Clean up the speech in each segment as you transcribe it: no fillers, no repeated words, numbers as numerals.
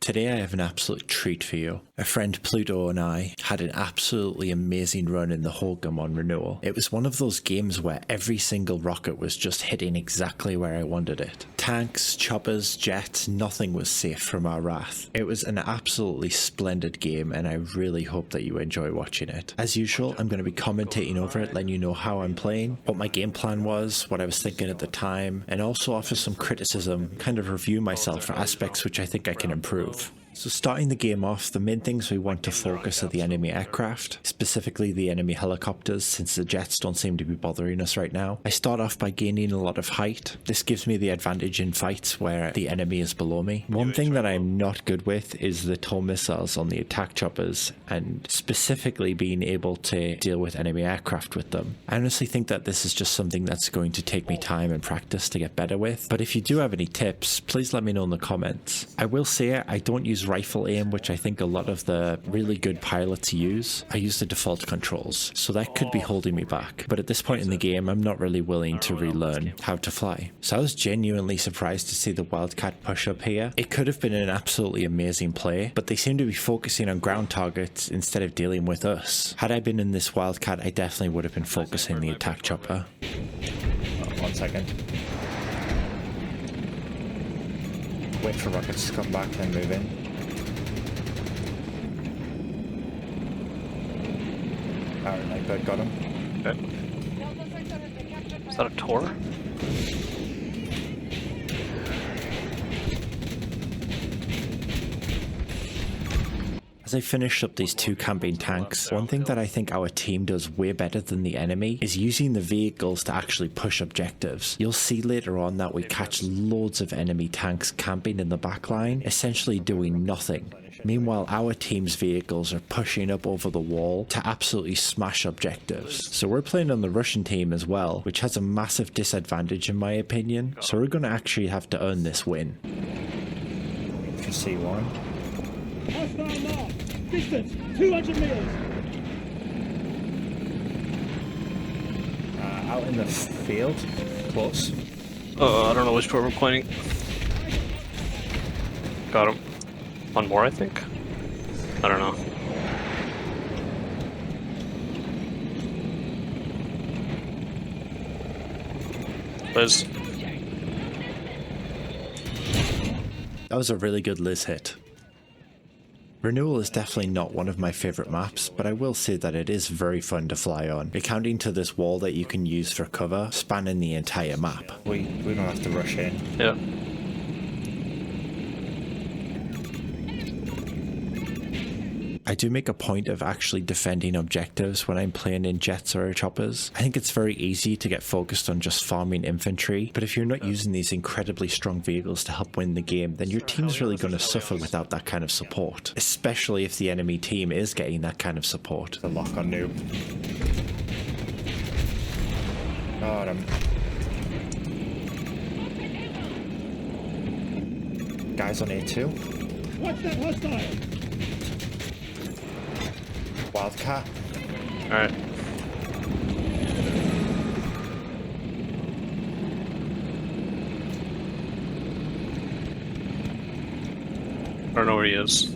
Today I have an absolute treat for you. A friend Pluto and I had an absolutely amazing run in the Hokum on Renewal. It was one of those games where every single rocket was just hitting exactly where I wanted it. Tanks, choppers, jets, nothing was safe from our wrath. It was an absolutely splendid game and I really hope that you enjoy watching it. As usual, I'm going to be commentating over it, letting you know how I'm playing, what my game plan was, what I was thinking at the time, and also offer some criticism, kind of review myself for aspects which I think I can improve. So starting the game off, the main things we want to focus are the enemy aircraft, specifically the enemy helicopters, since the jets don't seem to be bothering us right now. I start off by gaining a lot of height. This gives me the advantage in fights where the enemy is below me. One thing that I'm not good with is the tow missiles on the attack choppers, and specifically being able to deal with enemy aircraft with them. I honestly think that this is just something that's going to take me time and practice to get better with, but if you do have any tips, please let me know in the comments. I will say I don't use rifle aim, which I think a lot of the really good pilots use. I use the default controls, so that could be holding me back. But at this point in the game, I'm not really willing to relearn how to fly. So I was genuinely surprised to see the Wildcat push up here. It could have been an absolutely amazing play, but they seem to be focusing on ground targets instead of dealing with us. Had I been in this Wildcat, I definitely would have been focusing the attack chopper. 1 second. Wait for rockets to come back, then move in. Alright, Nightbird got him. Okay. Is that a Tor? As I finish up these two camping tanks, one thing that I think our team does way better than the enemy is using the vehicles to actually push objectives. You'll see later on that we catch loads of enemy tanks camping in the back line, essentially doing nothing. Meanwhile, our team's vehicles are pushing up over the wall to absolutely smash objectives. So we're playing on the Russian team as well, which has a massive disadvantage in my opinion. So we're going to actually have to earn this win. You can see one. Hostile mark! Distance 200 meters! Out in the field, close. I don't know which part we're pointing. Got him. One more, I think? I don't know. Liz. That was a really good Liz hit. Renewal is definitely not one of my favourite maps, but I will say that it is very fun to fly on, accounting to this wall that you can use for cover, spanning the entire map. We don't have to rush in. Yeah. I do make a point of actually defending objectives when I'm playing in jets or choppers. I think it's very easy to get focused on just farming infantry, but if you're not using these incredibly strong vehicles to help win the game, then your team's really going to suffer without that kind of support, especially if the enemy team is getting that kind of support. The lock on noob. Got him. Guys on A2. Watch that hostile! Wildcat. Alright. I don't know where he is.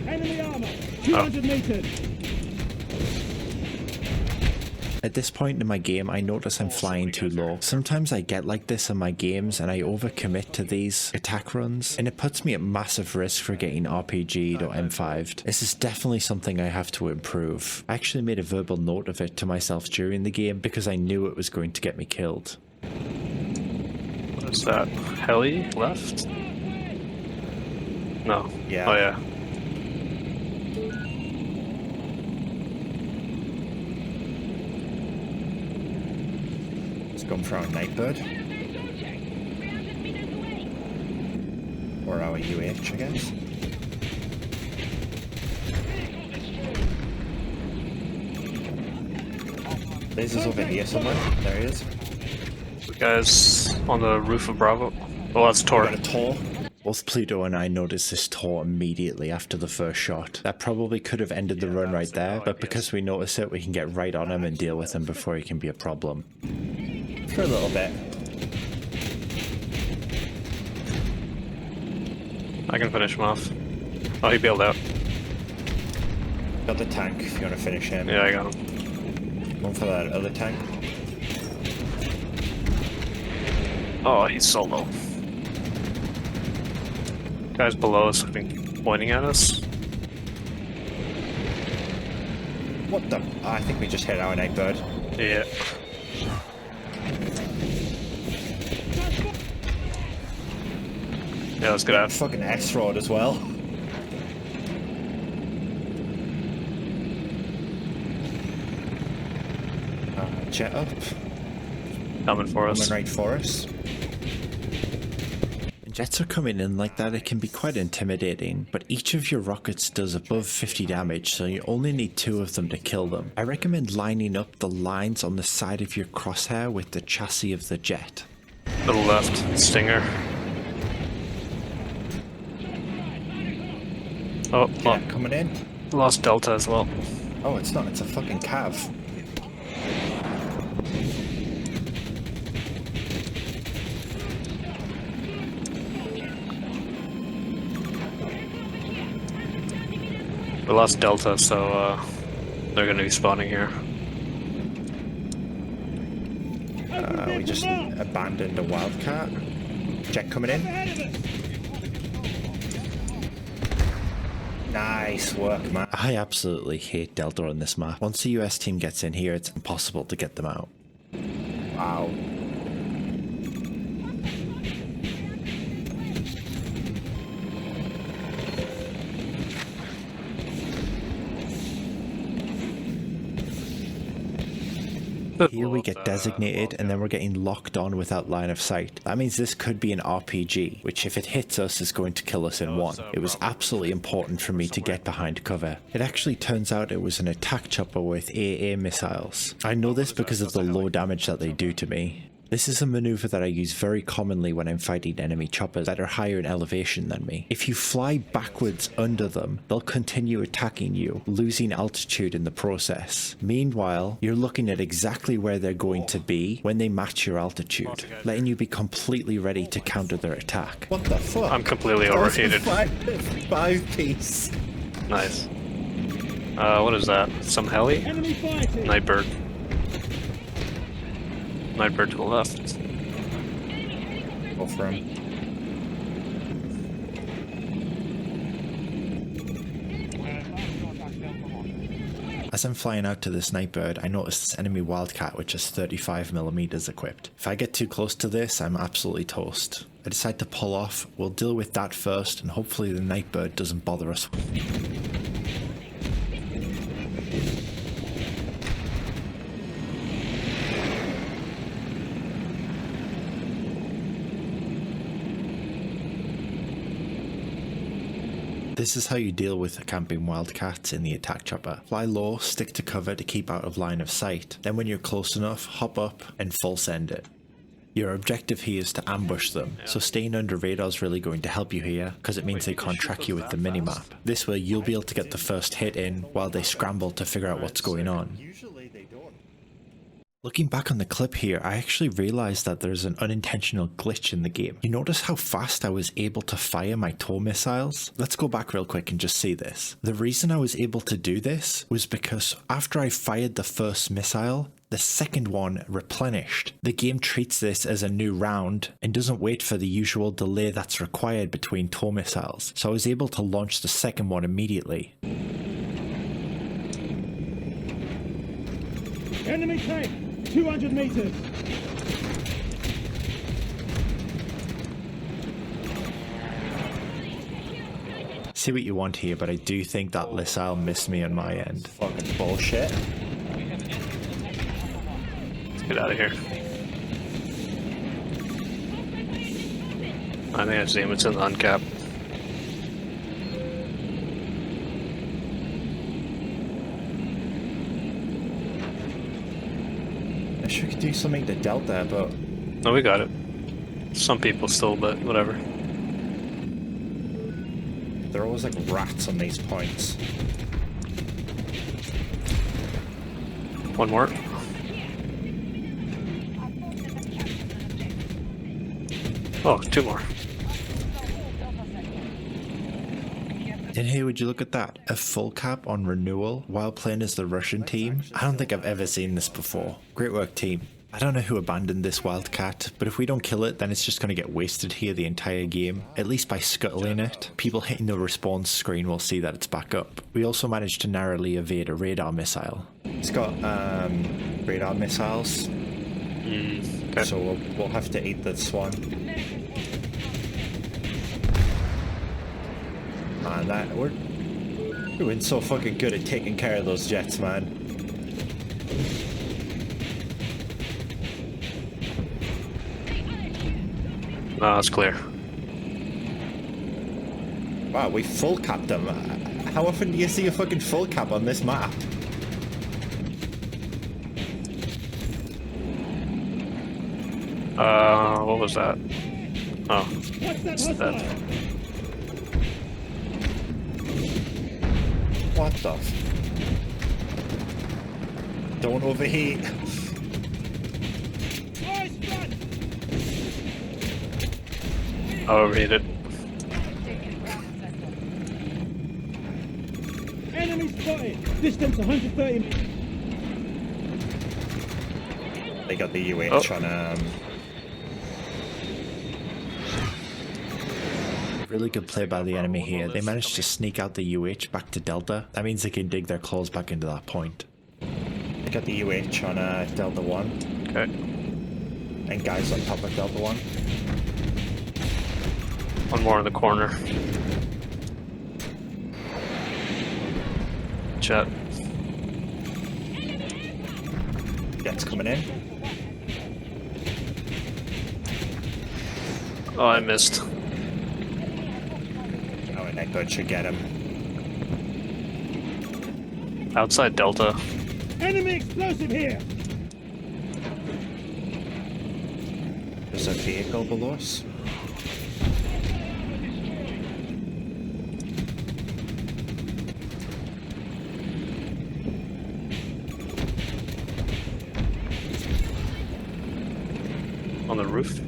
Enemy armor! 200 meters! At this point in my game, I notice I'm flying too low. Sometimes I get like this in my games and I overcommit to these attack runs, and it puts me at massive risk for getting RPG'd or M5'd. This is definitely something I have to improve. I actually made a verbal note of it to myself during the game because I knew it was going to get me killed. What is that? Heli left? No. Yeah. Oh yeah. Going for our Nightbird. Or our UH, I guess. Liz is over here somewhere. There he is. The guy's on the roof of Bravo. Oh, that's Tor. Got a Tor. Both Pluto and I noticed this Tor immediately after the first shot. That probably could have ended the run right there, but because we notice it, we can get right on him and deal with him before he can be a problem. For a little bit. I can finish him off. Oh, he bailed out. Got the tank if you want to finish him. Yeah, I got him. One for that other tank. Oh, he's so low. Guys below us, I think, pointing at us. What the? Oh, I think we just hit our nightbird. Yeah. Yeah, let's get out. Fucking S-Rod as well. Jet up. Coming for us. Coming right for us. When jets are coming in like that, it can be quite intimidating, but each of your rockets does above 50 damage, so you only need 2 of them to kill them. I recommend lining up the lines on the side of your crosshair with the chassis of the jet. To the left, Stinger. Oh, Yeah, coming in. lost Delta as well. Oh, it's not, it's a fucking cav. We lost Delta, so they're gonna be spawning here. We just abandoned a wildcat. Jet coming in. Ahead of us! Nice work, man. I absolutely hate Delta on this map. Once the US team gets in here, it's impossible to get them out. Wow. Here we get designated and then we're getting locked on without line of sight. That means this could be an RPG, which if it hits us is going to kill us in one. It was absolutely important for me to get behind cover. It actually turns out it was an attack chopper with AA missiles. I know this because of the low damage that they do to me. This is a maneuver that I use very commonly when I'm fighting enemy choppers that are higher in elevation than me. If you fly backwards under them, they'll continue attacking you, losing altitude in the process. Meanwhile, you're looking at exactly where they're going to be when they match your altitude, letting you be completely ready to counter their attack. What the fuck? I'm completely overheated. Five piece. Nice. What is that? Some heli? Enemy fighting! Nightbird. Nightbird to the left. Go for him. As I'm flying out to this Nightbird, I notice this enemy Wildcat which is 35mm equipped. If I get too close to this, I'm absolutely toast. I decide to pull off, we'll deal with that first, and hopefully the Nightbird doesn't bother us. This is how you deal with camping wildcats in the attack chopper. Fly low, stick to cover to keep out of line of sight. Then when you're close enough, hop up and full send it. Your objective here is to ambush them, so staying under radar is really going to help you here, because it means they can't track you with the minimap. This way you'll be able to get the first hit in while they scramble to figure out what's going on. Looking back on the clip here, I actually realized that there's an unintentional glitch in the game. You notice how fast I was able to fire my tow missiles? Let's go back real quick and just see this. The reason I was able to do this was because after I fired the first missile, the second one replenished. The game treats this as a new round and doesn't wait for the usual delay that's required between tow missiles, so I was able to launch the second one immediately. Enemy tank! 200 meters! See what you want here, but I do think that missile missed me on my end. Fucking bullshit. Let's get out of here. I think I see him. It's in the uncap. I sure could do something to Delta, but... No, we got it. Some people still, but whatever. They're always like rats on these points. One more. Oh, 2 more. And hey, would you look at that? A full cap on Renewal while playing as the Russian team? I don't think I've ever seen this before. Great work, team. I don't know who abandoned this wildcat, but if we don't kill it, then it's just going to get wasted here the entire game, at least by scuttling it. People hitting the respawn screen will see that it's back up. We also managed to narrowly evade a radar missile. It's got radar missiles, Okay. so we'll have to eat this one. Man, we're doing so fucking good at taking care of those jets, man. No, it's clear. Wow, we full capped them. How often do you see a fucking full cap on this map? What was that? Oh, What's that it's hostile? that. What the f... Don't overheat. Boys, front! I overheated. Enemy spotted! Distance 130 meters. They got the UH on Really good play by the enemy here. They managed to sneak out the UH back to Delta. That means they can dig their claws back into that point. They got the UH on Delta 1. Okay. And guys on top of Delta 1. One more in the corner. Jet. Jets coming in. Oh, I missed. Oh, and that good should get him. Outside Delta. Enemy explosive here! There's a vehicle below us. On the roof.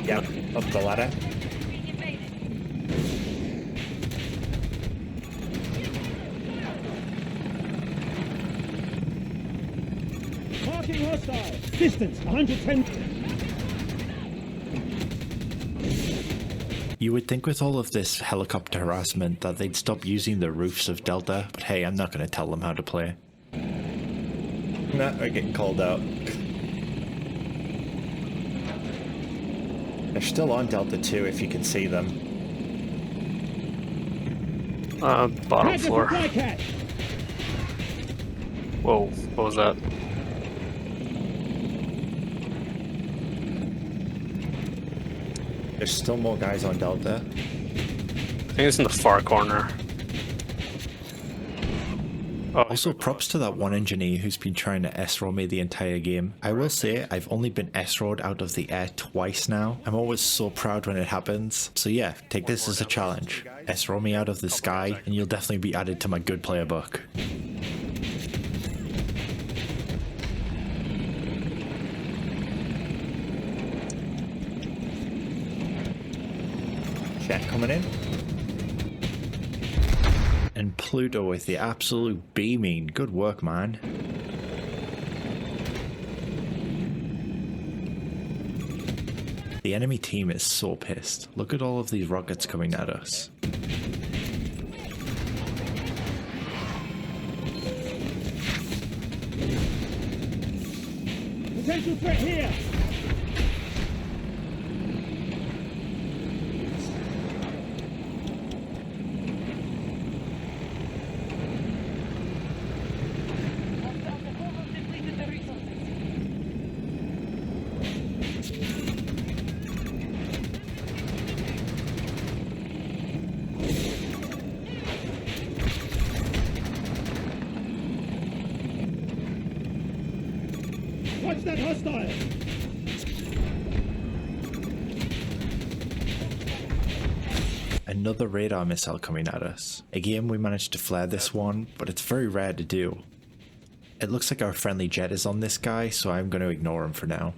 Yep, up the ladder. Marking hostile! Distance 110 meters. You would think with all of this helicopter harassment that they'd stop using the roofs of Delta, but hey, I'm not going to tell them how to play. Nah, we're getting called out. They're still on Delta 2 if you can see them. Bottom Catch a floor. supply cat! Whoa, what was that? There's still more guys on Delta. I think it's in the far corner. Oh, Also, props to that one engineer who's been trying to S-roll me the entire game. I will say, I've only been S-rolled out of the air twice now. I'm always so proud when it happens. So yeah, take this as a challenge. S-roll me out of the sky, and you'll definitely be added to my good player book. Jet coming in. And Pluto with the absolute beaming. Good work, man. The enemy team is so pissed. Look at all of these rockets coming at us. Potential threat here! Watch that hostile! Another radar missile coming at us. Again, we managed to flare this one, but it's very rare to do. It looks like our friendly jet is on this guy, so I'm going to ignore him for now.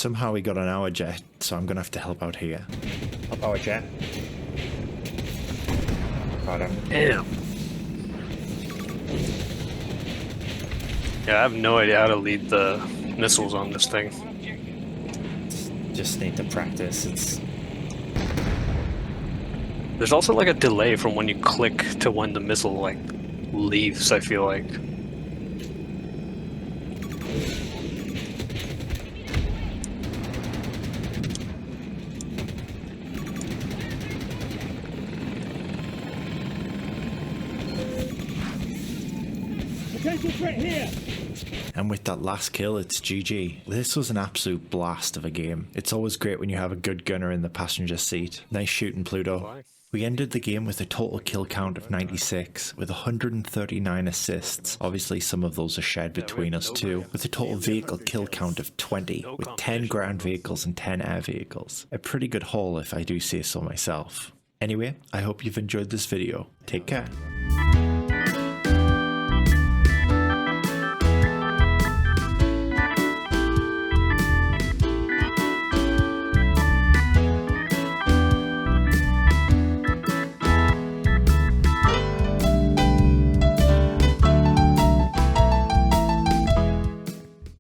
Somehow we got on our jet, so I'm gonna have to help out here. Up our jet. Got him. Damn. Yeah, I have no idea how to lead the missiles on this thing. Just need to practice. There's also like a delay from when you click to when the missile like leaves, I feel like. Potential threat here. And with that last kill, it's GG. This was an absolute blast of a game. It's always great when you have a good gunner in the passenger seat. Nice shooting, Pluto. We ended the game with a total kill count of 96, with 139 assists. Obviously some of those are shared between us too, with a total vehicle kill count of 20, with 10 ground vehicles and 10 air vehicles. A pretty good haul if I do say so myself. Anyway, I hope you've enjoyed this video. Take care.